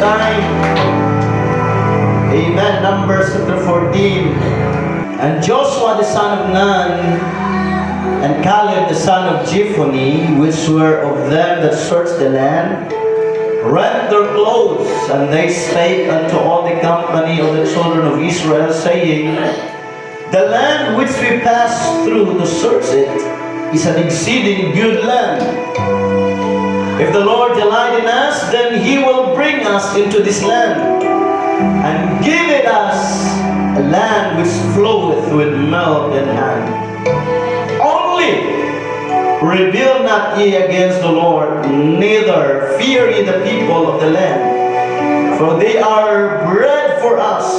time. Amen. Numbers chapter 14. And Joshua the son of Nun and Caleb the son of Jephunneh, which were of them that searched the land, rent their clothes, and they spake unto all the company of the children of Israel, saying, The land which we passed through to search it is an exceeding good land. If the Lord delight in us, then He will bring us into this land, and give it us a land which floweth with milk and honey. Only rebel not ye against the Lord, neither fear ye the people of the land. For they are bread for us,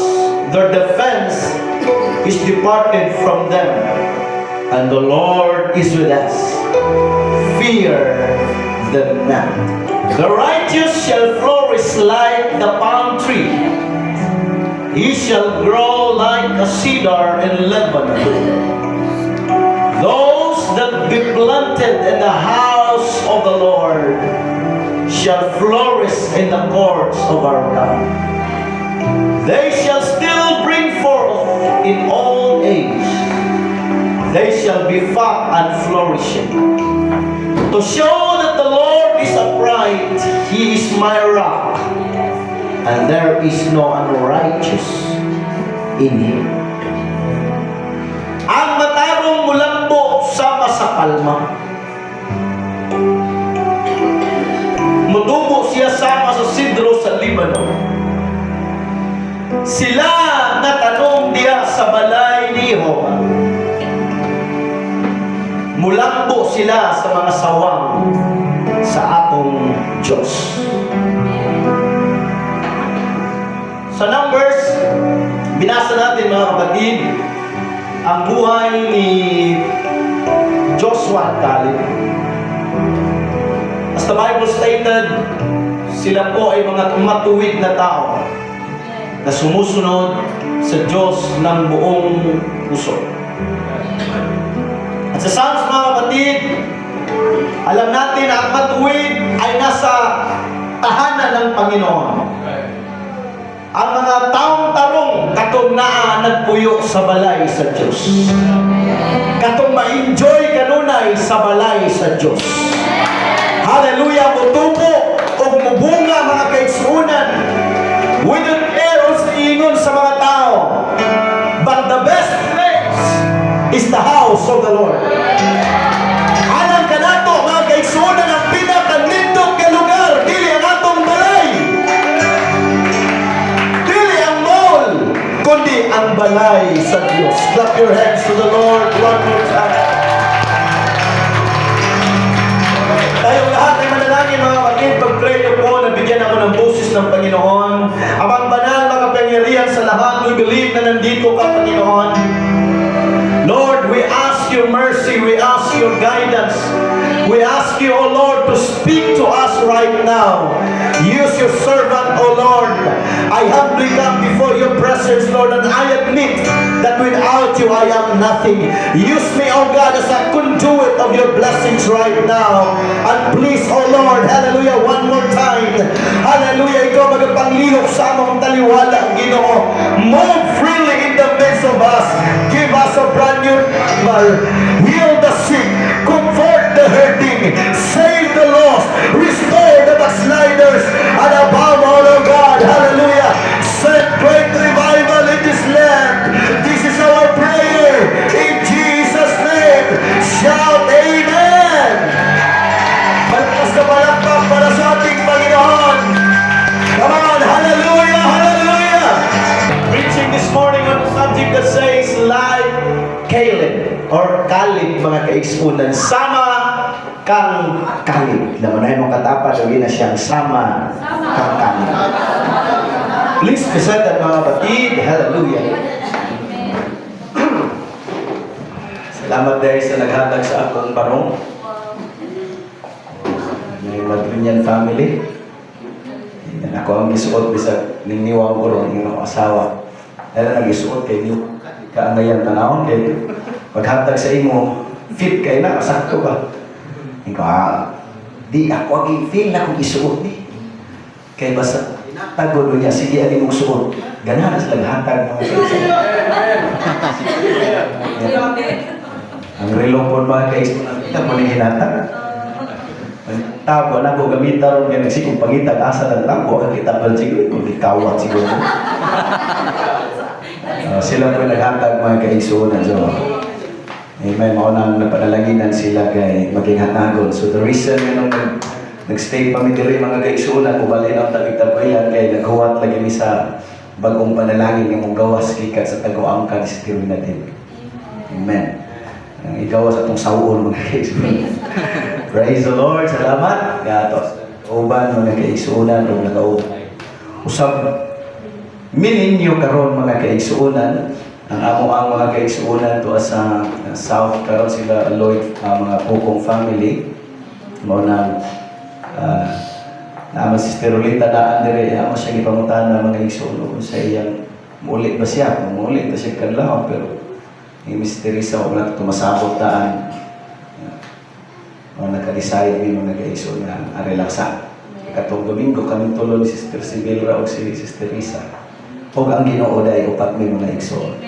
their defense is departed from them, and the Lord is with us. Fear them not. The righteous shall flourish like the palm tree. He shall grow like a cedar in Lebanon. Those that be planted in the house of the Lord shall flourish in the courts of our God. They shall still bring forth in old age. They shall be fat and flourishing. To show that the Lord is upright, He is my rock, and there is no unrighteous in Him. Ang matarong mulambo sama sa palma. Mutubo siya sama sa sidro sa Libanon. Sila natanong diya sa balay ni Jehovah. Mulambo sila sa mga sawang sa atong Diyos. Sa Numbers, binasa natin mga kapatid, ang buhay ni Joshua at Caleb. As the Bible stated, sila po ay mga matuwid na tao na sumusunod sa Diyos ng buong puso. At sa Psalms mga kapatid, alam natin na ang matuwid ay nasa tahanan ng Panginoon. Ang mga taong tarong katong naa nagpuyo sa balay sa Diyos. Katong ma-enjoy kanunay sa balay sa Diyos. Hallelujah! Mutubo o mubunga mga kaigsuunan. We don't care o sa ingon sa mga tao. But the best place is the house of the Lord. Alam ka na to mga kaigsuunan, ang pinakanindong ka lugar, dili ang atong balay. Kundi ang balay sa Diyos. Clap your hands to the Lord one more time. Tayong lahat ay manalangin mga kapatid, pag-pray niyo po na bigyan ako ng boses ng Panginoon. Amang banal, makapangyarihan sa lahat, we believe na nandito ka, Panginoon. Lord, we ask your mercy, we ask your guidance. We ask you, O Lord, to speak to us right now. Use your servant, O Lord. I humbly come before your presence, Lord, and I admit that without you I am nothing. Use me, O God, as a conduit of your blessings right now. And please, O Lord, hallelujah, one more time. Hallelujah, ikaw magapanglihok sa among taliwala, Ginoo. Move freely in the midst of us. Give us a brand new number. Heal the sick. Comfort the hurting. Save the lost. Restore the backsliders. And above all, O God, hallelujah, send great revival in this land. This is our prayer. In Jesus' name. Shout amen. Malakas na palakpak para sa ating Panginoon. Come on, hallelujah, hallelujah. Preaching this morning on a subject that says like Caleb or Caleb mga kaigsunan. Sama kang Caleb. Namanay mong katapad, huwag na siyang sama kang Caleb. Please present that mga kapatid. Hallelujah. Salamat dahil sa naghatag sa akong barong. May Madrinian family. Yan ako ang gisuot bisag niniwang ko rin yung asawa. Dahil nag-isuot kay niyo. Kaangayan tanawon kay paghatag sa imo, fit kay na, sakto ba? Ikaw, di ako ang feel na kung isuot ni. Kay basta Tago niya, sige, ani mong suot. Ganahan sila hatag mga kaigsuonan. Ang relo po mga kaigsuonan, kita mo rin hinatag. Tago na ko gamita ron nga nagsikong pangitag asa ng tago ang kita pa siguro kung ikawat siguro. Sila po naghatag mga kaigsuonan. So, amen, maunang napanalaginan sila kay maging hatagon. So the reason nga nag-stay pa mi diri mga kaigsuonan, ubalin ang tagitabayan kay naghuwat lagi mi sa bagong panalangin nga mong gawas gikan sa tago-angkan sa tiwi natin. Amen. Ang igawas atong sawon mga kaigsuonan. Praise the Lord. Salamat. Gatos. Uban mga kaigsuonan o nag-usab mininyo karon mga kaigsuonan. Ang ang mga kaigsuonan to sa South karon sila Lloyd mga Pukong family mo na naman si Sterolita daan dire amo siya gipangutan ng mga kaigsuonan sa iyang muli ba siya muli ta siya kadlaw pero ni Mr. Teresa wala tumasabot daan o naka-decide ni mga kaigsuonan ang relaksa katong Domingo kami tulo ni Sister Sibelra o si Sister Teresa o ang Ginoo day upat mi mga igsoon.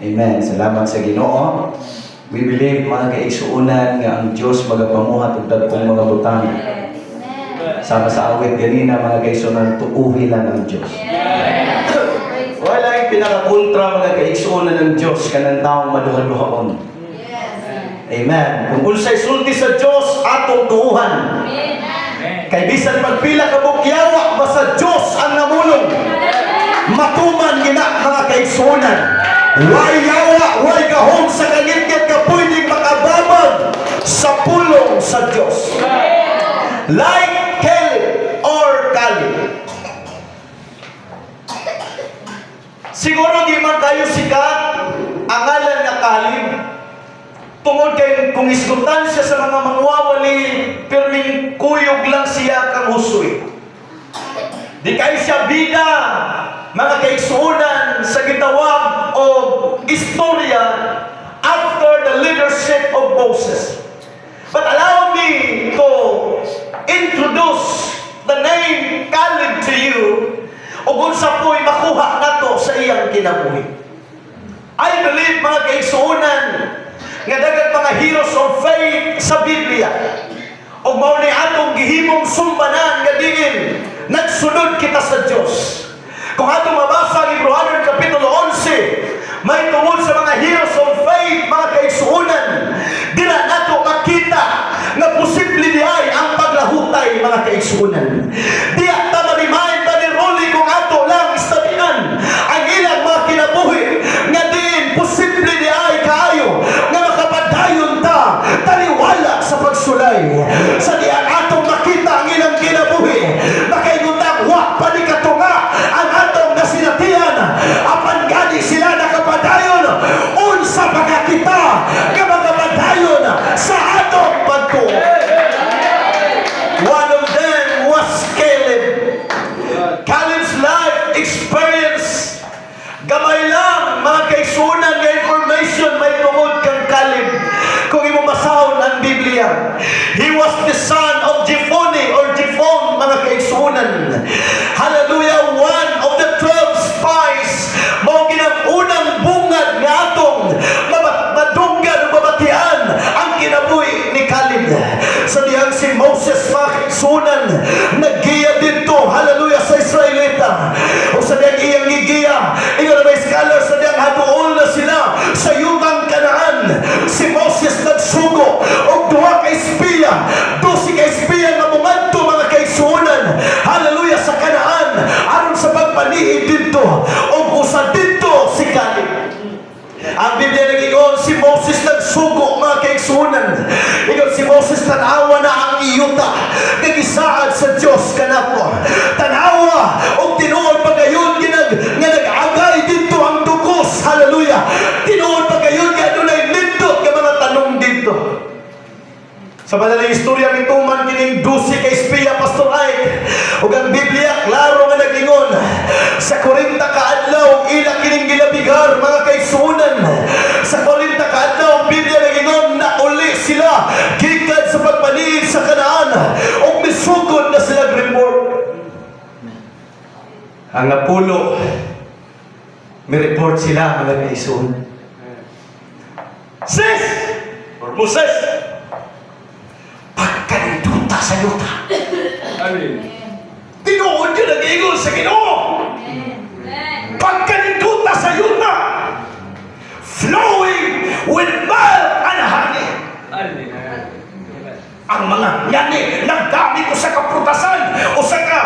Amen. Salamat sa Ginoo. We believe mga kaigsuonan nga ang Dios magapamuhat og dagkong mga butang. Sama sa awit ganina mga kaigsuonan tuuhi lang ang Dios. Wala yung pinakakontra mga kaigsuonan ng Dios kanang taong maduha-duhaon. Amen. Kung unsay sulti sa Dios atong tuuhan. Kay bisan pagpila ka bukyawa basta Dios ang namulong. Matuman gina mga kaigsuonan. Way yawa, way gahom sa kangit-ngit ka pwedeng makababag sa pulong sa Diyos. Like Caleb or Caleb. Siguro di man tayo sikat ang ngalan na Caleb. Tungod kay kung isgutan siya sa mga mangwawali, pirming kuyog lang siya kang husoy. Di kayo siya bida, mga kaigsuonan sa gitawag o istorya after the leadership of Moses. But allow me to introduce the name Caleb to you o kung sa po'y makuha nato sa iyang kinabuhi. I believe mga kaigsuonan nga dagat mga heroes of faith sa Biblia o mao ni atong gihimong sumbanan nga diin nagsunod kita sa Dios. Kung atong mabasa ang Hebrew Kapitulo 11, may tungod sa mga heroes of faith, mga kaigsuonan, dira nato makita na posible di ay ang paglahutay mga kaigsuonan. Di ta marimahin ba ni Rolly kung ato lang istabihan ang ilang mga kinabuhi nga din posible di ay kaayo nga makapadayon ta taliwala sa pagsulay. Sa di ang atong makita ang ilang kinabuhi, makainutang wa pa ni katunga ang atong nasinatian apan gani sila nakapadayon unsa pagkakita nga makapadayon sa atong pagtuo. One of them was Caleb. Caleb's life experience gamay lang mga kaigsuonan nga information may tungod kang Caleb. Kung imo basahon ang Biblia, he was the son of Jephunneh or Jephon mga kaigsuonan. Hallelujah, one of the 12 spies mao ginang-unang bungad nga atong madunggan o mabatian ang kinabuhi ni Caleb. Sa dihang si Moses mga kaigsuonan naggiya dito, hallelujah, sa Israelita o sa dihang iyang gigiya ingon na scholar sa dihang hatuol na sila sa yutang Kanaan. Si Moses nagsugo o duha ka espiya, 12 ka espiya nga mumadto mga kaigsuonan, hallelujah, sa Kanaan aron sa pagpaniid dito o usa dito si Caleb. Ang Biblia nag-ingon si Moses nagsugo mga kaigsuonan. Ingon si Moses tanawa na ang iyuta nagisaad sa Dios kanako. Tanawa og tinuod pagayon nga nag-agay dito ang dugos, hallelujah. Tinuod pagayon nga dunay nindot nga mga tanong dito. Sa madaling istorya mituman kining 12 ka espiya Pastor Ike ug ang Biblia klaro nga nag-ingon sa 40 ka adlaw ila kining gilabigar mga kaigsuonan. Sa 40 ka adlaw ang Biblia nag-ingon na uli sila gikan sa pagpaniid sa Kanaan ug misugod na sila report. Ang napulo, may report sila mga kaisunan. Sis! Or Moses! Pagkaninduta sa yuta. Tinuod yun ang ingon sa Ginoo. Pagkaninduta sa yuta. Flowing with milk and honey. Ang mga yani, nagdami ko sa kaprutasan o sa ka.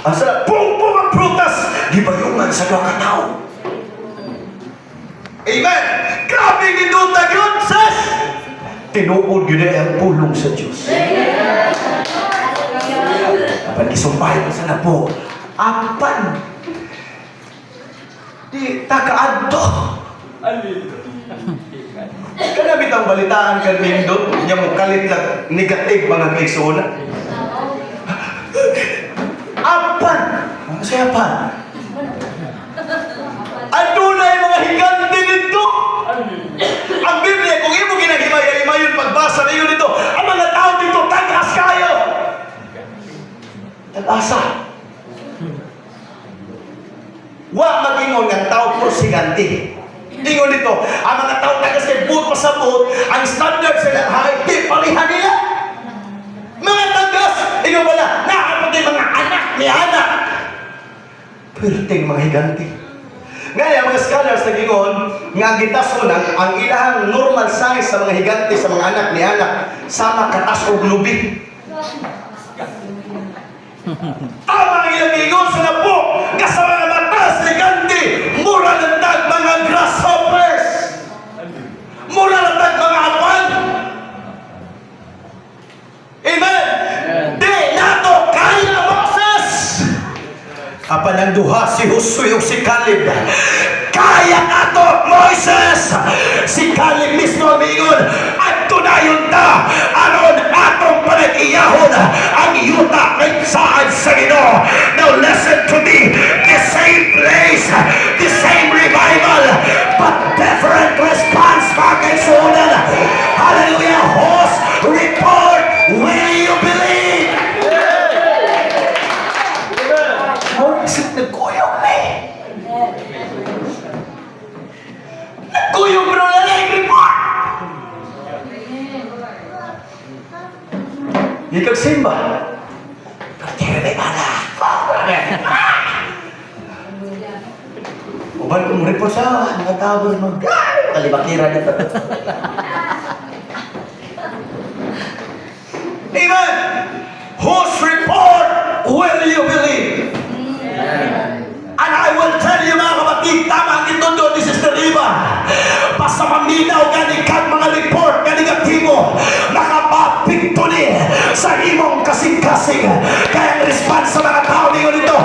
Asa, pungpong ang prutas. Gibayungan sa mga katao. Amen! Grabe ginuta yun, sis! Tinuod yun ay ang pulong sa Diyos. Apan isumpay ko sa napo. Apan. Di takaadto. Kanabit ang balitaan kan Mindot. Niya mo kalit lang negative mga kaisunan. Apan. Masaya pa. Adunay mga higante dito. Ang Biblia, kung imo ginagimay-imayon pagbasa na dito, ang mga tao dito, tagas kayo. Tag-asa. Wa mag-ingon ng tao por sigante. Ingon dito, ang mga tao tagas kay buot pasabot, ang standard sa high, di palihan nila. Mga tagas, ingon pala, nakapagay mga anak ni anak. Perting mga higante. Ngayon, mga scholars nag-ingon, nga gitason ang ilahang normal size sa mga higante sa mga anak ni anak, sama katas o lubi. Tama ang ilang ingon sa napo, sa mga matas ni higante, mura ng tag mga grasshoppers. Mura ng tag mga apan. Amen? Di nato kaya Moses. Apan ang duha si Josué o si Caleb. Kaya nato Moses. Si Caleb mismo mingon, at tunayon ta aron atong panag-iyahon ang yuta kay saan sa Ginoo. Now listen to me. The same place, the same revival, but different response mga kaisunan. Hallelujah. Host report, will you believe? Isip nagkuyog na eh. Nagkuyog pero lalay report. Ikagsimba. Pagtira may bala. Uban kong report sa mga tao mag kalibakira dito. Amen. Whose report will you believe? And I will tell you mga kapatid, tama ang itundo ni Sister Riva. Basta maminaw ganing kang mga report na negatibo, nakapapinto ni sa imong kasing-kasing. Kaya ang response sa mga tao niyo nito,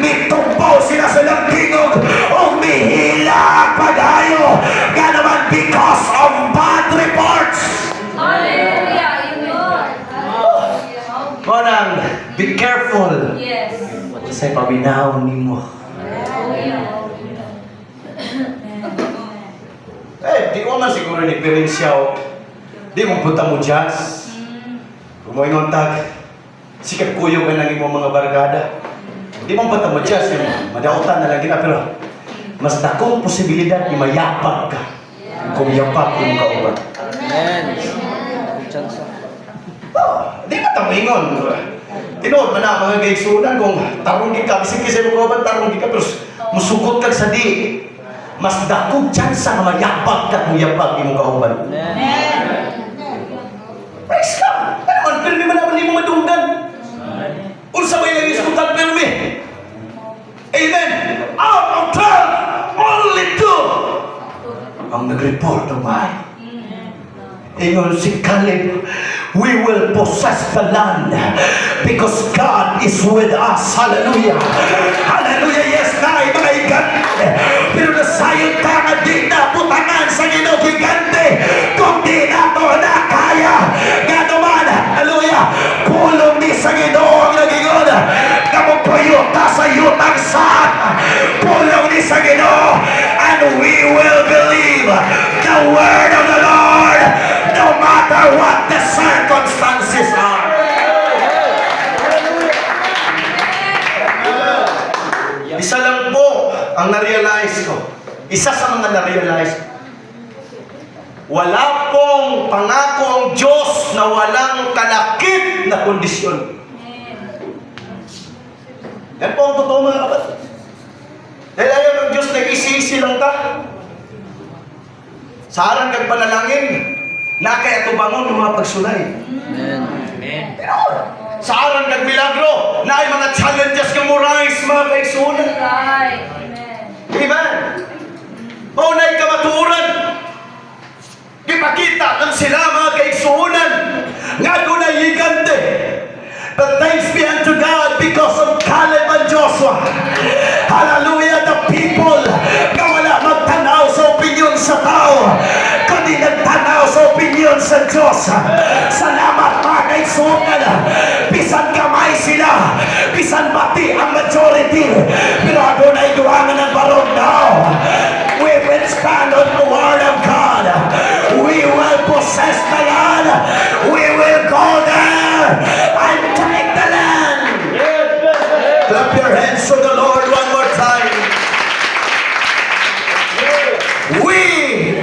mitumpaw sila sa langkingog o mihila padayo. Ganaman because of bad reports. Hallelujah. Manang, be careful. Yes. Sa pabinaw nimo. Di ko man siguro diferensyaw. Di mo punta mo jazz. Kung mo tag, sikat kuyo ka ng imong mga barkada. Di mo punta mo jazz, madautan na lang kita, pero mas dakong posibilidad ni mayapag ka. Kung yapak yung kauban. Amen. Di ba tamingon? Tinood man na mga gaigsunan kung tarong di ka, bisig kasi mo kauban, tarong di ka, pero musugot ka sa di. Mas dakong tsansa nga mayapag ka kung yapag yung kauban. Praise God! Ano man, pero di man naman di mo madunggan. Unsa may lagi isutan, pero mi. Amen! Out of 12, only 2 ang nag-report of mine. Ingon si Caleb, we will possess the land because God is with us. Hallelujah! Hallelujah! Yes, na mga higante. Pero nasayod ka nga di na putangan sa Ginoo higante. Kung di na to na kaya. Nga naman, hallelujah, pulong ni sa Ginoo ang nagingon. Kamupuyo ta sa yutang saan. Pulong ni sa Ginoo. And we will believe the word of the Lord no matter what the circumstances are. Bisan na-realize ko, isa sa mga na-realize ko, wala pong pangako ang Diyos na walang kalakip na kondisyon. Yan po ang totoo mga kapatid. Dahil ayaw ng Diyos na isi-isi lang ka. Sarang kag panalangin, nakay ato bangon ng mga pagsulay. Pero sarang kag milagro, na ay mga challenges ng morais, mga kaigsunan. Right. Amen. Amen. Maunay kamaturan. Ipakita ng sila mga kaigsunan nga dunay higante. But thanks be unto God because of Caleb and Joshua. Hallelujah, the people na wala magtanaw sa opinyon sa tao, kundi nagtanaw sa opinyon sa Diyos. Salamat mga kaigsunan. Bisan kamay sila, bisan bati ang majority, pero ako na iduangan ng barong now. We will stand on the word of God. We will possess the land. We will go there and take the land. Clap your hands to the Lord one more time. We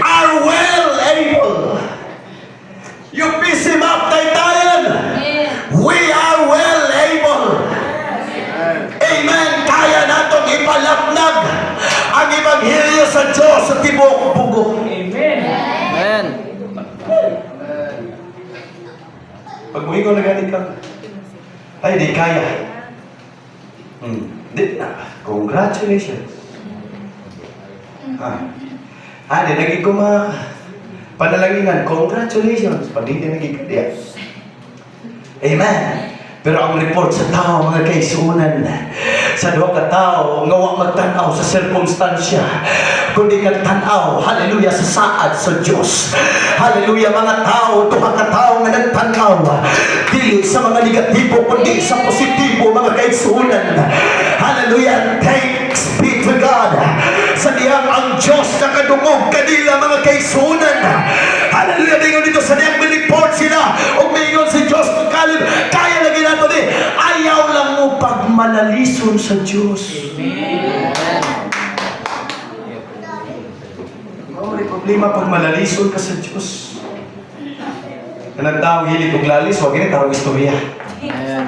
are well able. You piece him up, Taytayan. We are well able. Amen. Kaya natong ipalapnag ang Ebanghelyo sa Diyos sa tibok bugo. Amen. Pag muhingo na ganit ka, ay di kaya. Di na. Congratulations. Di naging ko panalanginan. Congratulations. Pag hindi naging kadiya. Amen. Pero ang report sa tao, mga kaisunan, sa duha ka tao, nga wa magtanaw sa sirkumstansya, kundi nagtanaw, hallelujah, sa saad sa Diyos. Hallelujah, mga tao, duha ka tao nga nagtanaw, dili sa mga negatibo, kundi sa positibo, mga kaisunan. Hallelujah, thanks be to God. Sa diyang ang Diyos nakadungog kanila, mga kaisunan. Hallelujah, dingon dito sa diyang report sila, o mingon si Diyos, Caleb, kaya lagi nato di, ayaw lang mo pagmanalison sa Diyos. May problema pag malalisod ka sa Diyos. Kanang tao hilig og lalis, huwag yun tawag istorya. Amen.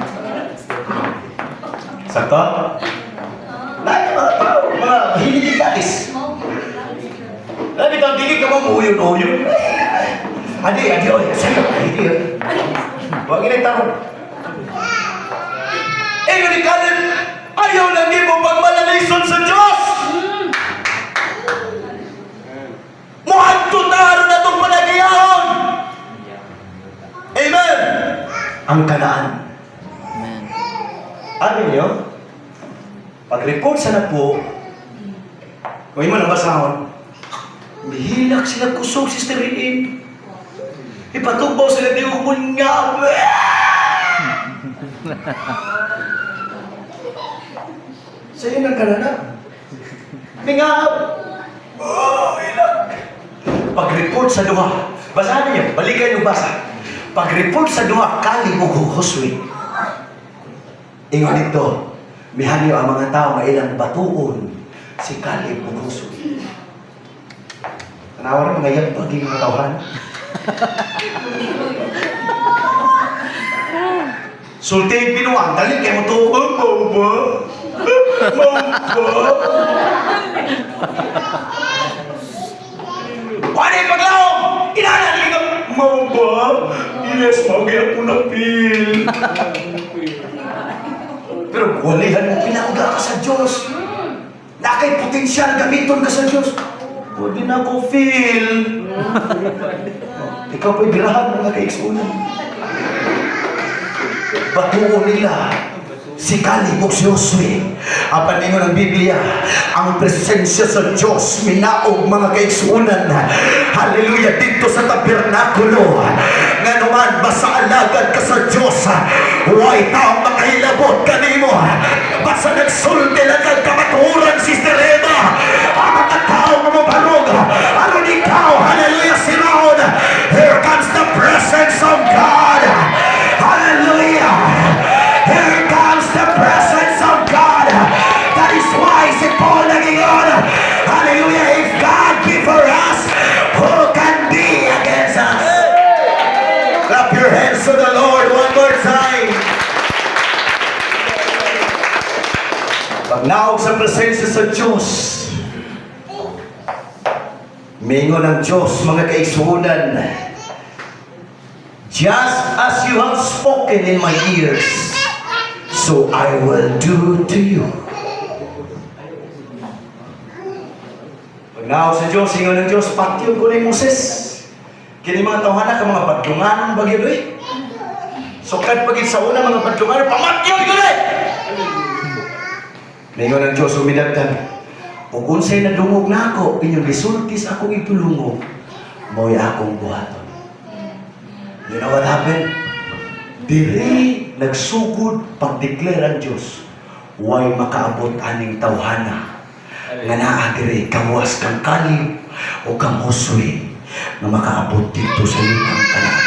Sakto? Lahat ng mga tao, mga hilig og lalis. Lahat ikaw, hindi ka mo uyon-uyon. Adi, oy, sa'yo, adi, oy. Huwag yun tawag. Yun ni Caleb, ayaw lang mo pag malalisod sa Diyos. Muhantod na araw na itong palagayahon. Amen. Ang Kanaan. Amen. Ano niyo? Pag-report sa na po, kung mo nabasahon, bihilak sila kusog, Sister Rin. Ipatugbaw sila di umul nga. Sa'yo ng Kanaan. Ningab. Oh, ilag. Pag-report sa duha, basahan niyo, balikan yung basa. Pag-report sa duha, Caleb ug Joshua. Ingon dito, mihanyo ang mga tao nga ilang batuon si Caleb ug Joshua. Tanawa rin mga yan paging matawhan. Sulting pinuwang, dali kayo mo ito, mau ba? Mau ba? Wala yung paglaong! Inanali ka! Mau ba? Yes, magaya ko na feel. Pero walihan mo, pinangga ka sa Diyos. Nakay potensyal, gamiton ka sa Diyos. Pwede na ko feel. Ikaw pa'y birahan mga kaigsunan. Batuon nila si Caleb ug si Joshua. Apan ningon ang Biblia, ang presensya sa Diyos minaog mga kaigsunan. Hallelujah, dito sa tabernakulo. Nga naman, basta alagad ka sa Diyos, huwag taong makahilabot kanimo. Basta nagsulti lang ang kamaturan, Sister Eva. Ang mga tao mabarog. Ano ikaw, hallelujah, sinaon. Here comes the presence of God. Hallelujah. Here comes the presence of God. That is why si Paul nag-ingon, Pagnaog sa presensya sa Diyos, mingon ang Diyos, mga kaigsunan, just as you have spoken in my ears, so I will do to you. Pagnaog sa Diyos, ingon ng Diyos, patyon ko ni Moses. Kini mga tawhana ka mga padlungan bagyo doy. Sukad pagit sa una mga padlungan, pamatyon ko doy. Mingon ang Diyos, umidagdag, ug unsay nadungog na ako, inyong gisulti sa akong itulungo, mo'y akong buhaton. You know what happened? Diri nagsugod pag-declare ang Diyos, way makaabot aning tawhana nga naa diri kawas kang Kalib o kang Josue na makaabot dito sa lutang tanan.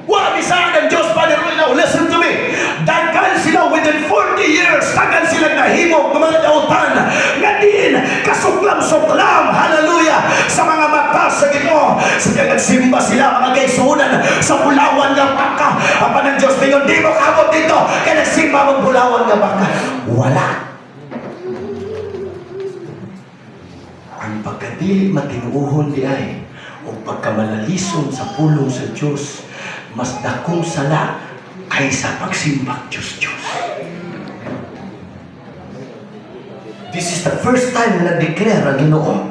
Wa bisan ang Diyos pa now, listen to me. Daghan sila within 40 years, daghan sila nahimog ng mga dautan nga din kasuklam-suklam, hallelujah, sa mga mata sa Ginoo. Sa nagsimba sila mga kaigsunan sa bulawan nga baka. Apan ang Diyos ninyo, di mo kabot dito kaya nagsimba mong bulawan nga baka. Wala. Ang pagkadili matinuuhon di ay o pagkamalalisod sa pulong sa Diyos, mas dakong sala kaysa pagsimbang Diyos. This is the first time na nag-declare ang Ginoo.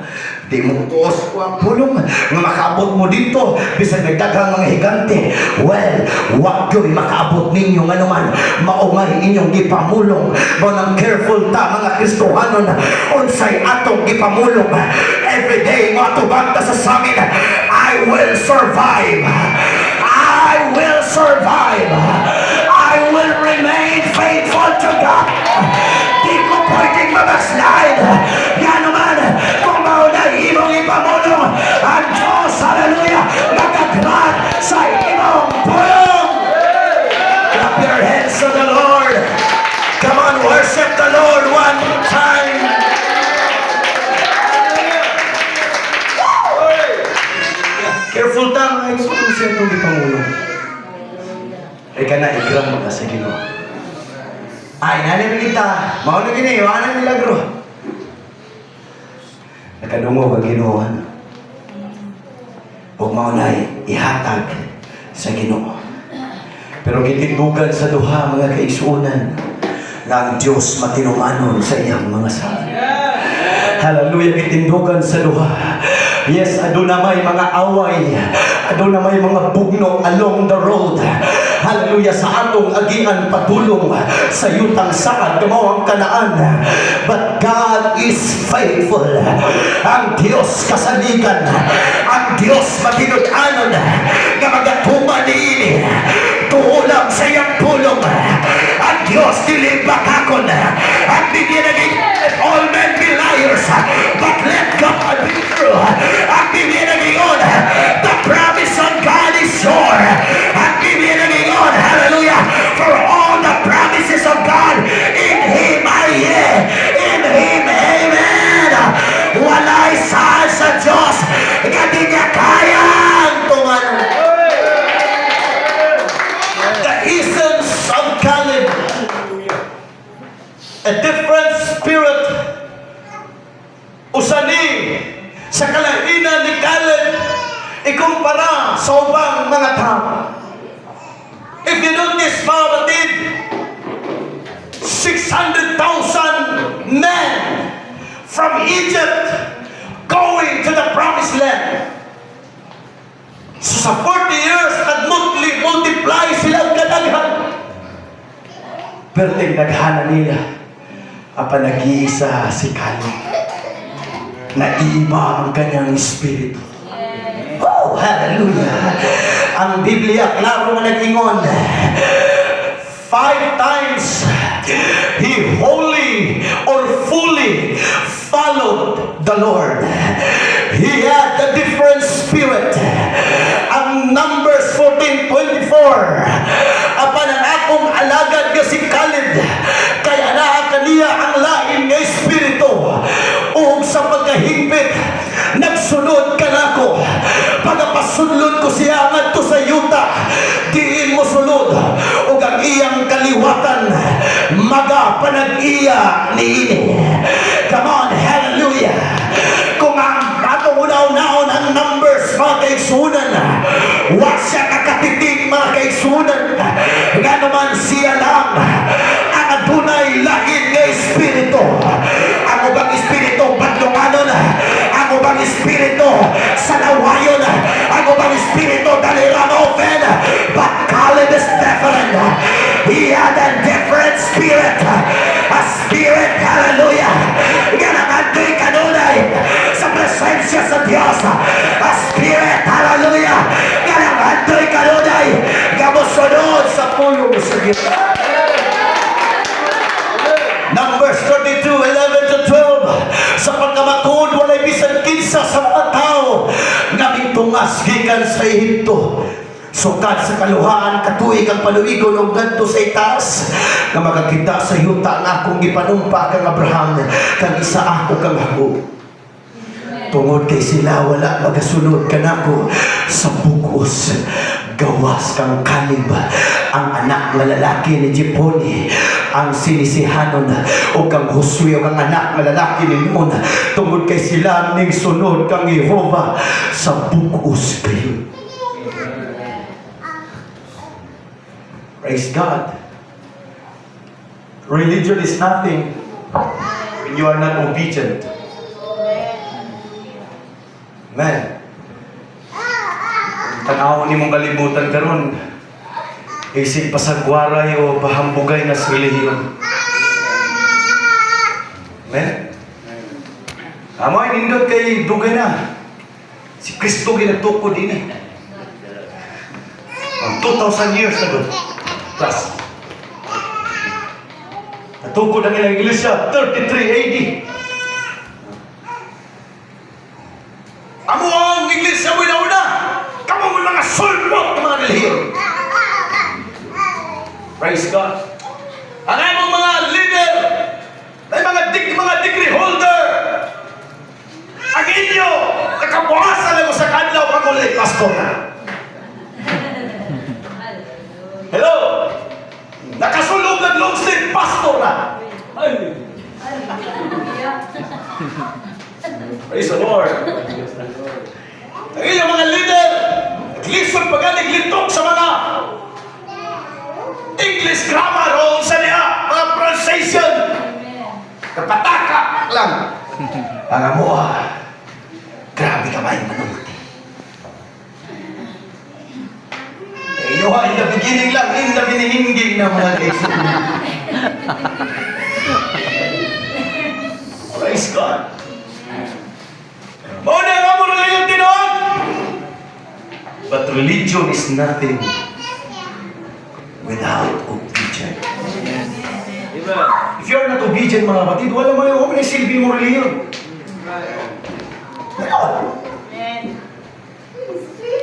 Di mo tuos ko ang pulong nga makaabot mo dito bisan nagdaghang mga higante. Well, wag yo'y makaabot ninyo nga naman maungay inyong gipamulong. Banang careful ta mga Kristohanon, unsay atong gipamulong. Every day mo atubag ta sa samin, I will survive. I will survive. I will remain faithful to God. Di ko pwedeng mag-slide. Yan naman, kung mauna imong ipamulong, ang Diyos, hallelujah, magkagrat sa imong pulong. Clap your hands to the Lord. Come on, worship the Lord one more time. Careful ta, ay kung siya itong ipamulong. Ay ka na, igram ka sa Ginoo. Ay, nanin kita. Mauna gini, wala milagro. Nakadungog ang Ginoo. Huwag maunay, ihatag sa Ginoo. Pero gitindugan sa duha, mga kaigsunan, na ang Diyos matinumanon sa iyang mga sala. Hallelujah, gitindugan sa duha. Yes, aduna may mga away, aduna may mga bugno along the road. Hallelujah, sa atong agian patulong sa yutang saad gamawang kanaan. But God is faithful. Ang Diyos kasaligan, ang Diyos matinud-anon nga magatuman niini tuulang sa iyang pulong. Ang Diyos dili bakakon. Ang bigyan naging all men be liars, but let God be true. Ang bigyan naging the promise of God is sure. Ang bigyan naging hallelujah, for all the promises of God in Him ay yeah, in Him amen. Walay saan sa Diyos nga di niya kayang tumanan. The essence of Caleb, a different spirit, usani sa kalainan ni Caleb ikumpara sa ubang mga tao. If you notice, mga batid, 600,000 men from Egypt going to the promised land. So sa 40 years, nag-multiply silang kadaghan. Pero tingdaghanan nila, apa nag-iisa si Caleb. Naiiba ang kanyang espiritu. Oh, hallelujah! Ang Biblia, klaro nga nag-ingon, 5 times he wholly or fully followed the Lord. He had a different spirit. Ang Numbers 14:24, apan ang akong alagad nga si Caleb, kaya naa kaniya ang lain nga espiritu, ug sa pagkahingpit nagsunod ka nako. Pagapasudlod ko siya ngadto sa yuta, diin mo sulod, ug ang iyang maga panag-iya niini. Come on, hallelujah. Kung ang atong unaw-unaon ang numbers, mga kaigsunan, wa siya kakatiting, mga kaigsunan, nga naman siya lang ang adunay lain nga espiritu. Ang ubang espiritu badlonganon, ang ubang espiritu salawayon, ang ubang espiritu daliranoven, but Caleb is different. He had a different spirit, a spirit, hallelujah, nga nakantoy kanunay sa presensya sa Diyos, a spirit, hallelujah, nga nakantoy kanunay nga mosunod sa pulong sa Diyos. Numbers 32:11-12. Sa pagkamatuod walay bisan kinsa sa mga tao nga mitungas gikan sa Ehipto. Sukad sa kaluhaan katuig ang paluigon og ngadto sa itaas nga makakita sa yuta nga akong gipanumpa kang Abraham kang Isaac ug kang Jacob. Tungod kay sila wala magasunod kanako sa bugos. Gawas kang Caleb, ang anak nga lalaki ni Jepone, ang sinisihanon, o kang Josue, o kang anak nga lalaki ni Nun, tungod kay sila ning sunod kang Yehova sa bugos kayo. Praise God. Religion is nothing when you are not obedient. Amen. Tanaw ni mong kalibutan karon, isig pasagwaray o pahambugay na sa relihiyon. Amen? Amoy nindot kay dugay na. Si Kristo ginagtuko din eh. 2,000 years ago. Plus. Natukod ang ilang iglesia, 33 AD. Amo ang iglesia una-una. Kamu mo mga sulpot ng mga relihiyon. Praise God. Ang among mga leader, ay mga degree holder, ang inyo, nakabuhasan lang sa kanlaw pag-ulit, pastor na. Hello? Nakasulog ng long sleeve, pastor na. Praise the Lord. Ang inyong mga leader, naglisod pa galing lintok sa mga English grammar o sa niya, mga pronunciation. Kapataka lang. Ang amo, grabe ka ba yung manunod? Iyo ha, in the beginning lang, in the beginning na mga kaisun. Praise God. Mauna nga mo na yung tinoon. But religion is nothing without obedience. If you are not obedient, mga kapatid, wala mo yung silbi mo religion.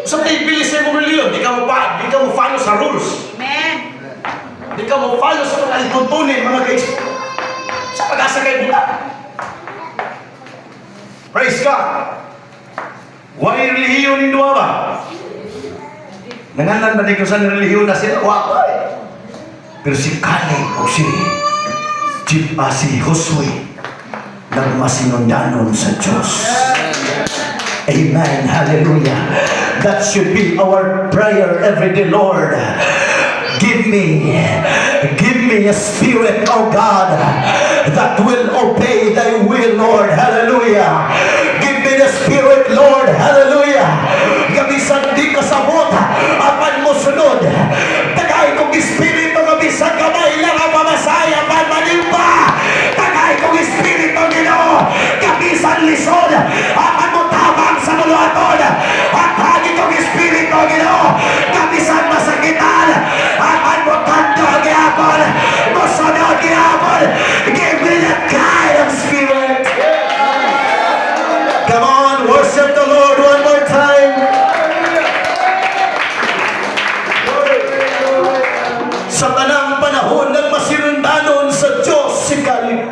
So, ibilisin mo religion. Di ka mo follow sa rules. Di ka mo follow sa mga ituntunin, mga guys. Sa pag-asa kayo buta. Praise God. Why religion in Duwa ba? Nangalan ba ko sa relihiyon na sila? Wala eh. Pero si Caleb o si Josue nagmasinundanon sa Diyos. Amen. Hallelujah. That should be our prayer every day, Lord. Give me a spirit, oh God, that will obey thy will, Lord. Hallelujah. Give me the spirit, Lord. Hallelujah. Gabisan di kasabot, apan mo sunod. Tagay kong espiritu, gabisan kamay lang ang mamasaya, apan manimba. Tagay kong espiritu, Ginoo, gabisan lisod, apan mo tabang sa muluaton. At hagi kong espiritu, Ginoo, gabisan masakitan, apan mo tanto ang iapon, musunod iapon. Give me that kind of spirit. Come on, worship the Lord one more time. Sa tanang panahon ng masinundanon sa Diyos si Caleb.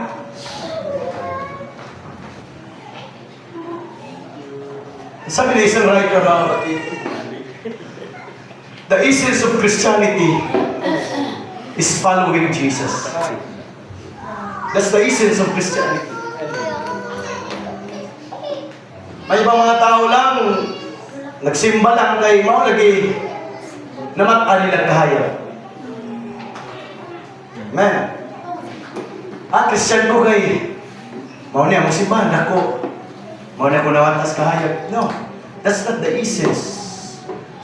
Sabi na isang writer, the essence of Christianity is following Jesus. That's the essence of Christianity. May ibang mga tao lang, nagsimba lang kay mao lagi namat nilang kahayag. Amen. Christian ko kay mao niya mo simbahan ako. Mao niya ko nawatas kahayag. No. That's not the essence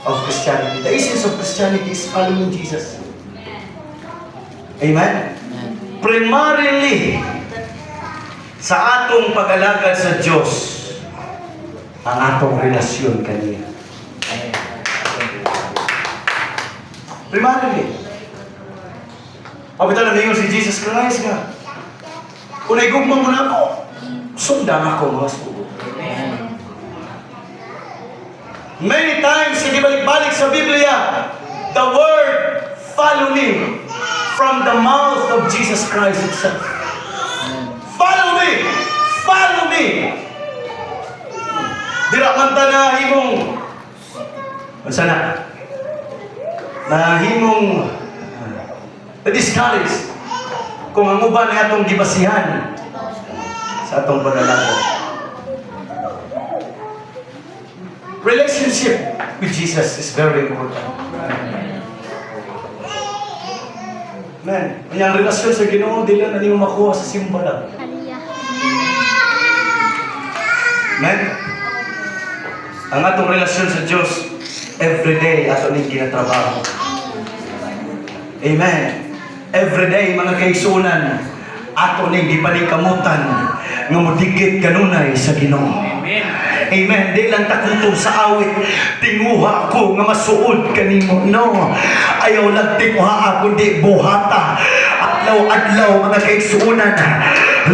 of Christianity. The essence of Christianity is following Jesus. Amen? Primarily, sa atong pag-alagad sa Diyos, ang atong relasyon kaniya. Primarily. Pagkita na ngayon si Jesus Christ nga. Kung naigugmang mo na ako, sundan ako mga sugo. Many times, hindi balik-balik sa Biblia, the word follow me from the mouth of Jesus Christ itself. Follow me! Follow me! Dira man ta na himong sana na himong discourage kung ang uban ay atong gibasihan sa atong panalangin. Relationship with Jesus is very important. Man, ang relasyon sa Ginoo dili na niyo makuha sa simba lang. Man, ang atong relasyon sa Diyos everyday ato ning ginatrabaho. Amen. Everyday mga kaigsunan ato ning gipaningkamutan nga modikit kanunay sa Ginoo. Amen. Di lang takuto sa awit. Tinguha ako nga masuod kanimo. No. Ayaw lang tinguha ako di buhata. Adlaw-adlaw mga kaigsunan.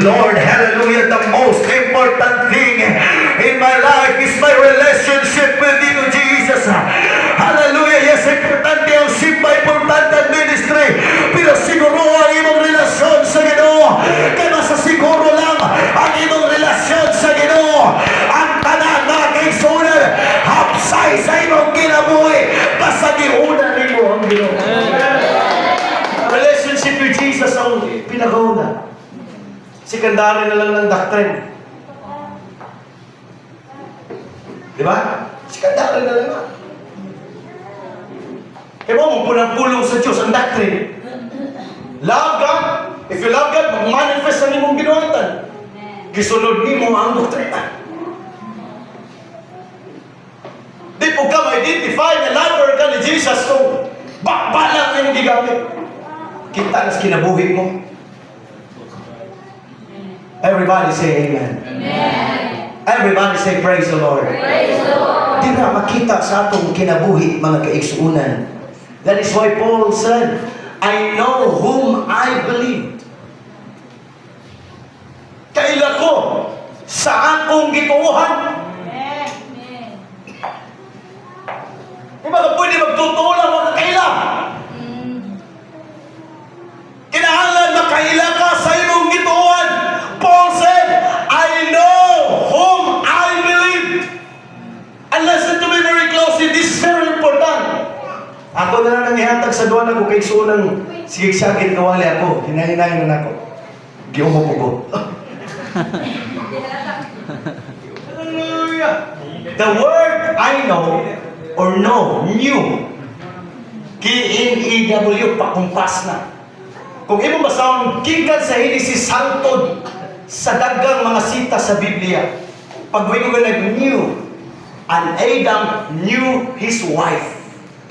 Lord, hallelujah, the most important thing in my life is my relationship with you, Jesus. Hallelujah. Yes, importante ang simba, importante ang ministry. Pero siguro ang imong relasyon sa Ginoo. Kaya sa siguro lang ang imong relasyon sa Ginoo. Ang tanan mga kaigsunan, hapsay sa imong kinabuhi. Basta giuna nimo ang Ginoo. Relationship with Jesus ang pinakauna. Sekundary na lang ng doctrine. Diba? Sekundary na lang. Kaya mo, punang-pulong sa Diyos ang doctrine. Love God. If you love God, mag-manifest ang imong ginuhatan. Gisunod ni mo ang doktrina. Di po ka ma-identify na lover ka ni Jesus kung bakba lang ang gigamit. Kita na sa kinabuhi mo. Everybody say amen. Amen. Everybody say praise the Lord. Praise the Lord. Di na makita sa atong kinabuhi mga kaigsuunan. That is why Paul said, I know whom I believed. Kaila ko sa akong gituuhan. Amen. Di ba ka pwede magtutoo lang mga kaila? Kinahanglan makaila ka sa imong gituuhan. Paul said, I know whom I believe. And listen to me very closely. This is very important. Ako na lang nangihatag sa doon ako kay sunang sigig-sagit kawali ako. Hinahinayin na ako. Giumo ko. Hallelujah. The word I know or know, knew. K-N-E-W, pakumpas na. Kung imo basahon, gikan sa Henesis hangtod sa daghang mga sita sa Biblia. Pag mo nag-knew, and Adam knew his wife,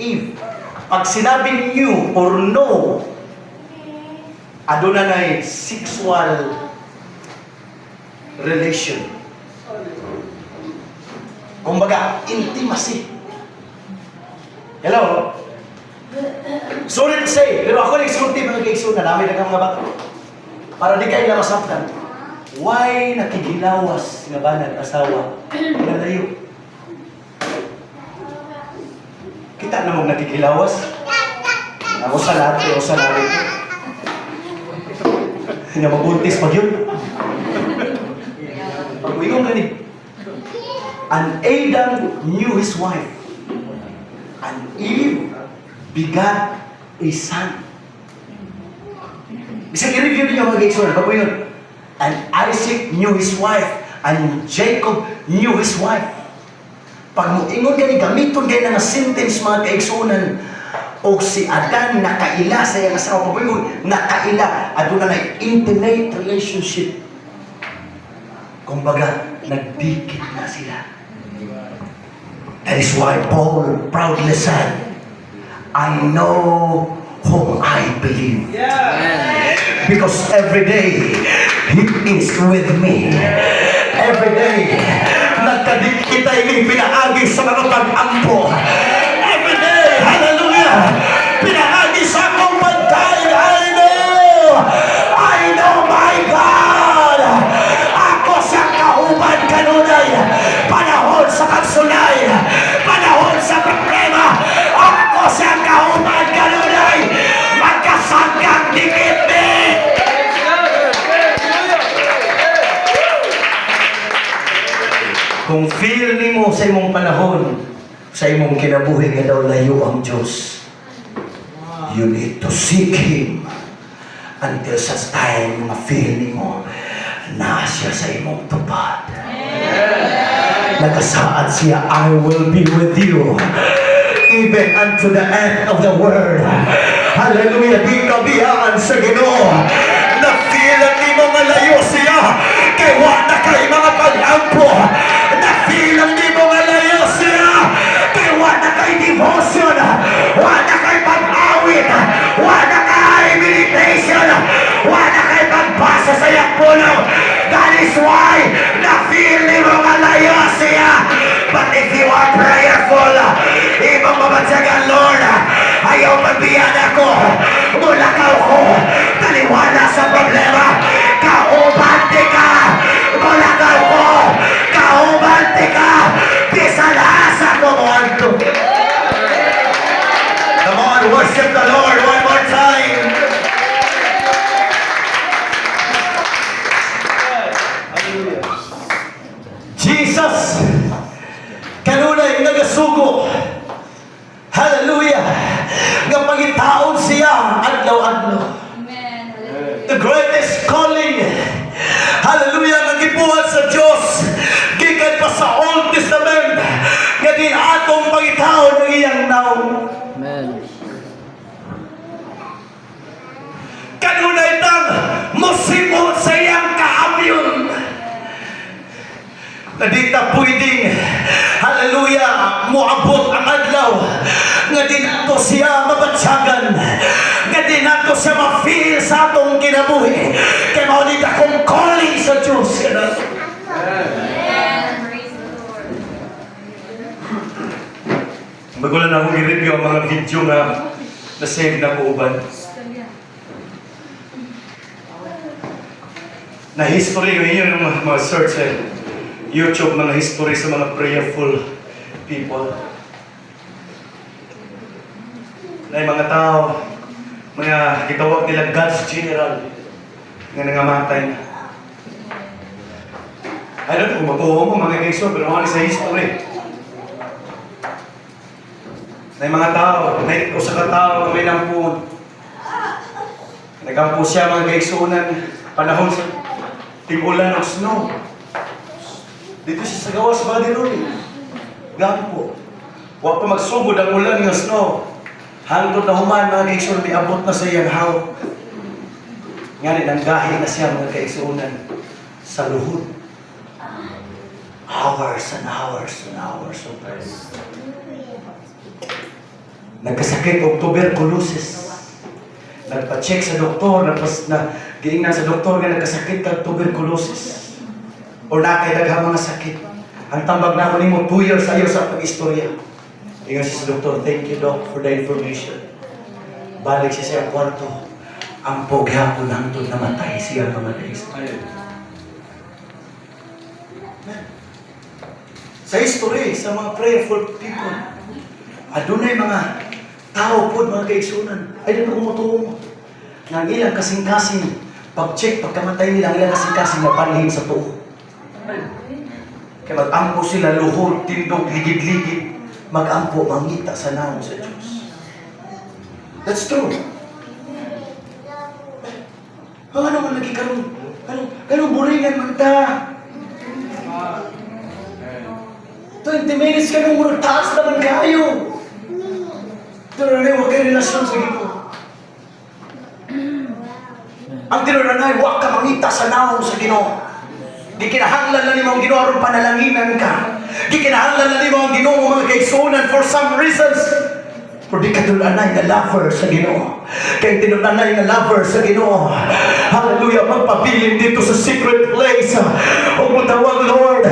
Eve. Pag sinabi knew or know, aduna na sexual relation. Kumbaga, intimacy. Hello? Sorry to say, pero ako nagsulti mga kaigsunan, namin na mga bata. Para di kayo na masaktan. Why nakigilawas nga ba nag-asawa? Nalayo. Kita na mong nakigilawas? Ako sa lahat, o sa lahat. Nga mabuntis pag yun. Pag-uwing gani. And Adam knew his wife. And Eve begat a son. Bisag i-review niyo mga kaigsunan, bago yun. And Isaac knew his wife, and Jacob knew his wife. Pag mo ingon gani gamiton gani nga sentence mga kaigsunan, o si Adan nakaila sa iyang asawa, bago yun, nakaila, aduna na intimate relationship. Kumbaga, nagdikit na sila. That is why Paul proudly said, I know whom I believe. Because every day, He is with me. Every day, nagkadikit tayo ng pinaagi sa mga pag-ampo. Every day, hallelujah, pinaagi sa akong pagkain. I know my God. Ako sa kauban kanunay, panahon sa pagsulay, panahon sa problema. Ako sa kauban kanunay, magkasangkang dikit ni. Kung feel ni mo sa imong panahon, sa imong kinabuhi nga daw layo ang Diyos, you need to seek Him until sa time na feel ni mo na siya sa imong tupad. Nagasaad siya, I will be with you even unto the end of the world. Hallelujah, di kabiyaan sa Ginoo. Na-feel at di mo malayo siya, kay wala kay mga pag-ampo. Na-feel at di mo malayo siya, kay wala kay devotion, wala kay pag-awit, wala kay meditation, wala kay pagbasa sa iyang puno. That is why na-feel ni mo malayo siya. But if you are prayerful, ibang mabansagan, Lord, ayaw magbiyan ako, mulakaw ko, taliwala sa problema, kaubante ka, mulakaw ko, kaubante ka, pisalasa ko mo anto. Come on, worship the Lord one more time. Jesus, kanunay nagasugo. Hallelujah. Nga pangitaon siya adlaw-adlaw. Amen. Hallelujah. The greatest calling. Hallelujah. Nagibuhat sa Diyos. Gikan pa sa Old Testament. Nga din atong pangitaon ng iyang naon. Amen. Kanunay tang musimo sa iyang kaamyon. Na di ta pwedeng, hallelujah, muabot ang adlaw. Nga di nato siya mabatsagan. Nga di nato siya ma-feel sa atong kinabuhi. Kaya maunit akong calling sa Diyos. Amen. Praise the Lord. Magulan akong i-review ang mga video nga na-save na ko uban. Na history, yun yung mga search YouTube, mga history sa mga prayerful people. Na yung mga tao, mga gitawag nila God's General, nga nangamatay na. I don't know kung mabuho mo mga kaiso, pero mga sa history. Na yung mga tao, na usa ka tao na may nampun. Nagampo siya mga kaigsunan, panahon sa tigulan ng snow. Dito siya sa gawas body rolling. Gampo. Huwag pa magsugod ang ulan ng snow. Hangtod na human mga kaigsunan, may abot na sa iyang hawak. Nga nanggahi na siya mga kaigsunan sa luhod. Hours and hours and hours of rest. Nagkasakit og tuberculosis. Nagpa-check sa doktor, giingnan sa doktor nga nagkasakit kag tuberculosis. O nakay daghang mga sakit. Ang tambag na nimo 2 years ayo sa pag-istorya. Ingon siya sa doktor, thank you doc for the information. Balik siya sa kwarto. Ang poghapon hangtod namatay siya mga kaigsunan. Sa history, sa mga prayerful people, adunay mga tao po, mga kaigsunan, ay dito kumutuong. Nang ilang kasing-kasing, pag-check, pagkamatay nila, ang ilang kasing-kasing mapanhin sa tuo. Kaya mag-ampo sila, luhod, tindog, ligid-ligid, mag-ampo, mangita sa naong sa Diyos. That's true. Ano man lagi karon? Kanong buringan man ta? 20 minutes ka nung murag taas naman kayo. Ito na rin, huwag kayo relasyon sa ito. Ang tinunanay, huwag ka mangita sa naong sa Ginoo. Di kinahanglan na ni mo ang Ginoo aron panalanginan ka. Di kinahanglan na ni mo ang Ginoo mga kaigsunan for some reasons. Pero di ka tinunanay na lover sa Ginoo. Kaya tinunanay na lover sa Ginoo. Hallelujah, magpabilin dito sa secret place. O mutawag, Lord.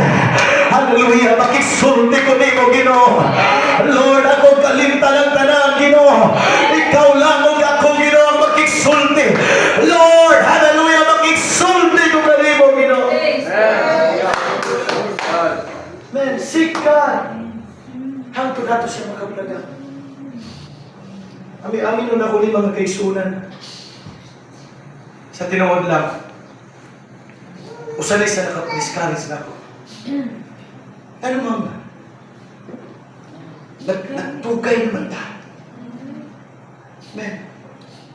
Hallelujah, makiksulti ko ni mo, Ginoo. Lord, ako kalimtan ng tanan, Ginoo. Ikaw lang o ako, Ginoo, ang makiksulti. Lord, hallelujah, makiksulti ko ni mo, Ginoo. Man, seek God. Hangtod nato siya makablaga. Amin nun ako ni mga kaisunan. Sa tinuod lang. Usanay sa nakap-discourage na ako. Ano ma'am? Nagtugay naman ta. Man.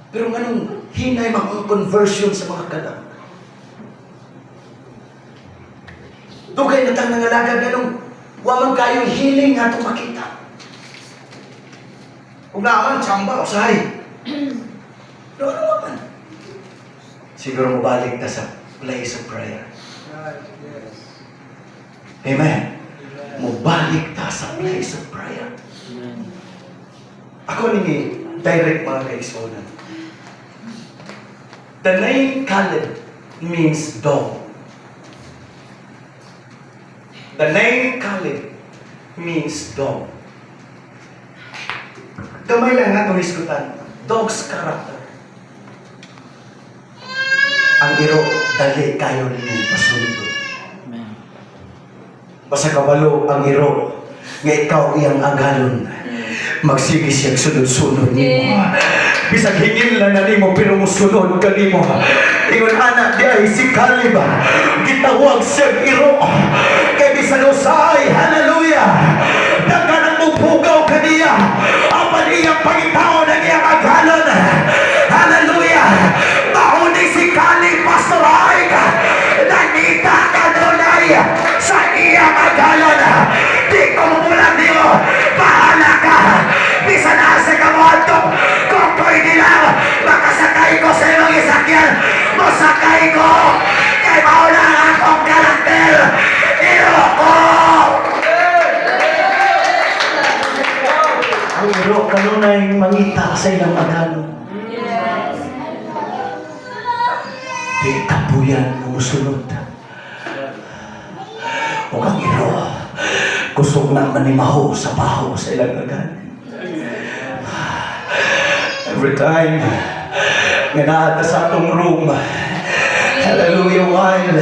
Pero anong hinay mga conversion sa mga kalang? Tugay na tang nangalagad ganong waman kayong healing nga itong makita. Kung naman, tsamba o sahay. Pero ano naman? Siguro mabalik na sa place of prayer. Amen. Mubalik ta sa place of prayer. Ako ni direct mga kaisunan. The name Caleb means dog. The name Caleb means dog. Gamay lang nga itong iskutan. Dog's character. Ang iro, dali kayo ninyo pasunod. Amen. Basta kabalo ang iro, nga ikaw iyang agalon. Magsige siyang sunod-sunod nimo. Bisag hingil na nimo pero musunod ka nimo. Ingon anak di ay si Caleb. Gitawag siyang iro. Kay bisan usay, hallelujah. Daganang mupugaw kaniya. Apan iyang pangitaw ng iyang agalon. Hallelujah. Mahuni si Caleb, Pastor Ike. Nangita ka dunay sa iyang agalon. Di ko mumulang niyo. Bahala ka. Bisan asa ka mo ato. Kung pwede lang, makasakay ko sa iyong isakyan. Masakay ko. Kay mauna akong karakter. Iro ko. Ang iro kanunay mangita sa ilang agalon. Di kapuyan ng musunod. O kang iro, kusog na manimaho sa baho sa ilang agalon. Every time, nga sa atong room, hallelujah, while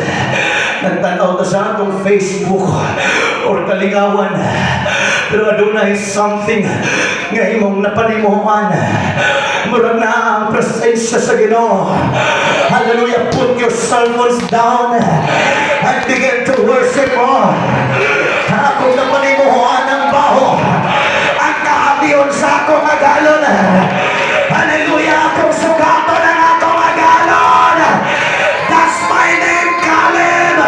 nagtanaw ta sa atong Facebook or kaligawan, pero adunay something nga imong napanimuhan. Murag na ang presensya sa Ginoo. Hallelujah, put your cell phones down and begin to worship mo. Akong napanimuhan ng baho, ang kaabiyon sa akong agalon. Hallelujah, akong sugato ng akong agalon. That's my name, Caleb.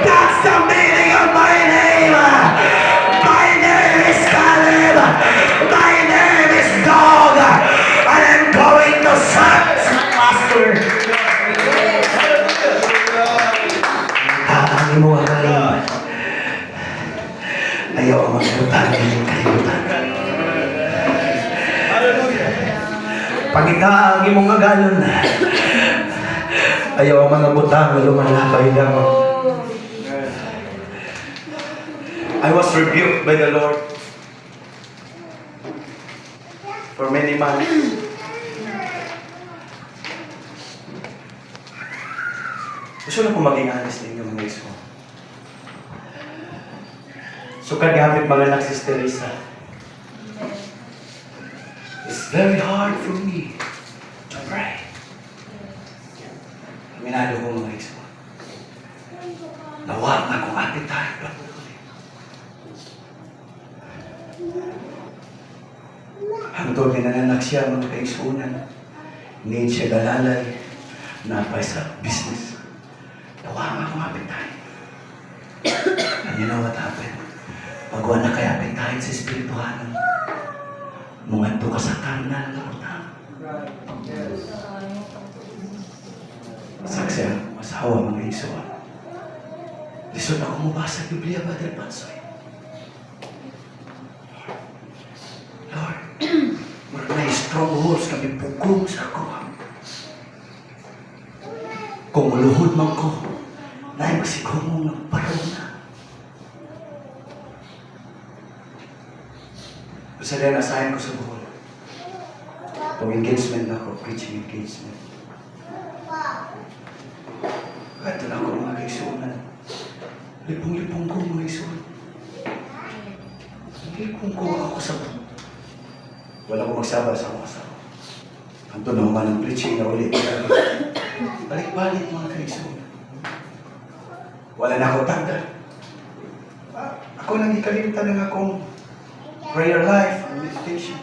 That's the meaning of my name. My name is Caleb. My name is Dog. And I'm going to serve my master. Ang mo agalon. Ayaw ang magkarutan ng kalimutan. Pagita ang imong agalon. Ayaw ang mga butang lumalabay lang. I was rebuked by the Lord for many months. Gusto na ko maging honest ninyo mga iso. So kagamit mga anak si Teresa. It's very hard for me to pray. Aminado ko mga iso. Nawat na kong appetite. Hangtod ni nanganak siya mga kaisunan. Need siya galalay. napay sa business. Tawa nga kumapit tayo. And you know what happened? Pagwa na kaya tayo sa espirituhanan, mungadto ka sa karnal na utang. Saksya, masawa mga isuan. Lisod ako mabasa Biblia, Brother Pansoy. Lord, may strongholds kami pugong sa ako. Kung maluhod man ko, na masigong mong nagparaw na. Sa rin asahin ko sa buhol. Itong engagement ako, preaching engagement. Ito na ako mga kaisunan. Lipong-lipong ko mga isunan. Lipong ko ako sa buhol. Wala ko magsaba sa mga asawa. Ang naman ng preaching na ulit. Balik-balik mga kaisunan. Wala na ako tanda. Ako nang ikalimutan ng akong prayer life and meditation.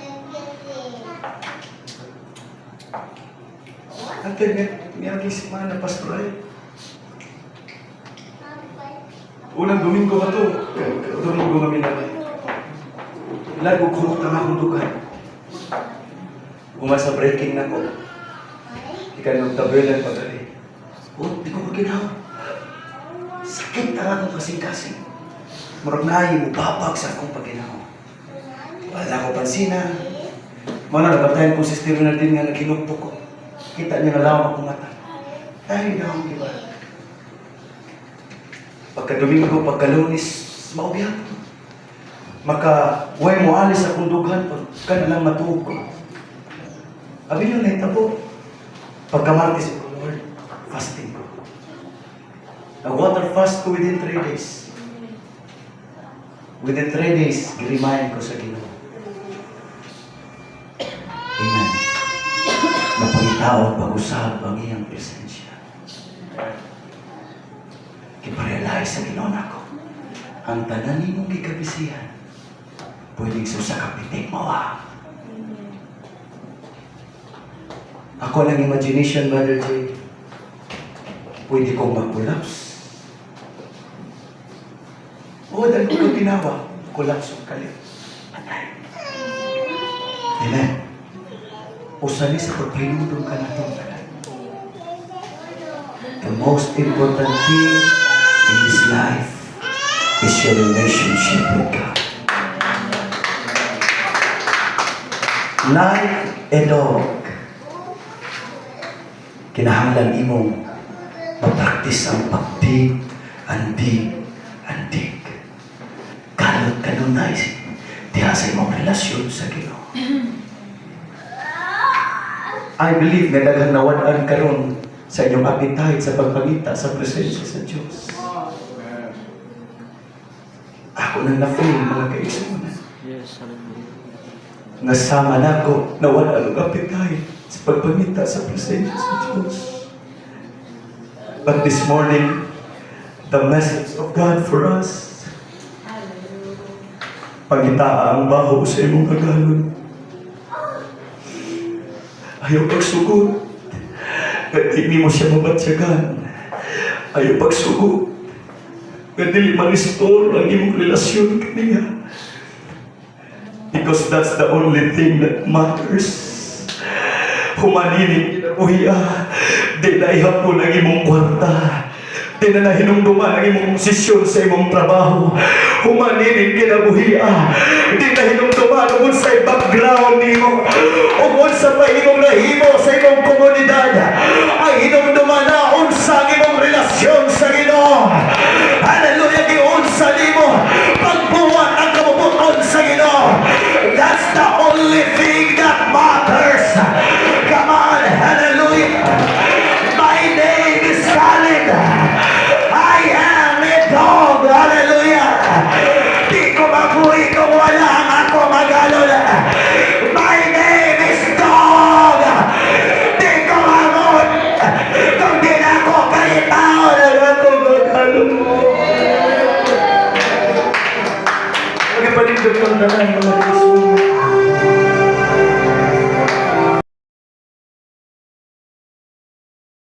Until may semana pastoral. Unang Domingo ba ito? Domingo kami namin. Ilan ko kurok na akong dugan. Umasa breaking na ko. Ikan magtabelan pa gali. Di ko maginawa. Sakit na akong kasing-kasing. Murag na mo babag sa akong paginawa. Wala ko pansina. Mana nabatayan kong sistema na din nga naginugpo ko. Kita niya na lang akong mata. Dahil na akong iba. Pagka Domingo, pagka Lunes, maubiyag. Maka, way mo alis akong dughan, pagka na lang matuog ko. Abi yun na itabo. Pagka Martes, Lord, fasting ko. Nag-water fast ko within 3 days. Within 3 days, gilimayan ko sa Ginoo. Amen. Napangitawag pag-usap ang iyang presensya. Kiparealize sa Ginoo nako. Ang tanan nimong gikabisihan, pwedeng sa kapitik mo Ako lang imagination, Brother J. Pwede kong mag-collapse. Oo, dahil ko ginawa. Collapse ang kalit. Amen. Usali sa pagpinudong ka na itong tanan. The most important thing in this life is your relationship with God. Like a dog, kinahanglan imong mapraktis ang pagdig, andig. Kalot kanunay diha sa imong relasyon sa Ginoo. I believe na daghang nawad-an karon sa inyong appetite sa pagpangita sa presensya sa Diyos. Ako nang na-feel mga kaisunan. Yes, hallelujah. Nasama na ko nawad-an ang appetite sa pagpangita sa presensya sa Diyos. But this morning, the message of God for us, pangitaa ang baho sa imong kagalon. Ayaw pagsugot. At hindi mo siya mabatsyagan. Ayaw pagsugot. At hindi ma-restore ang imong relasyon kaniya. Because that's the only thing that matters. Humaninig uhiya. Di na ihapon ang imong kwarta. Di na nahinumduman ang imong posisyon sa imong trabaho. Humaninig kinabuhiya. Di na hinumduman kung sa background nimo. O kung sa pahimong nahimo sa imong komunidad. Ay hinumduman na unsa ang imong relasyon sa Ginoo. Hallelujah, giunsa nimo pagbuhat ang kabubuton sa Ginoo. That's the only thing that matters. Come on, hallelujah. My name is Khalid. I am a dog. Hallelujah. Di ko mabuhi kung wala ako magalon. My name is dog. Di ko mabuhi kung di na ako kalitaw na ako magalon. Huwag ipanindot ng dalang mga Diyos.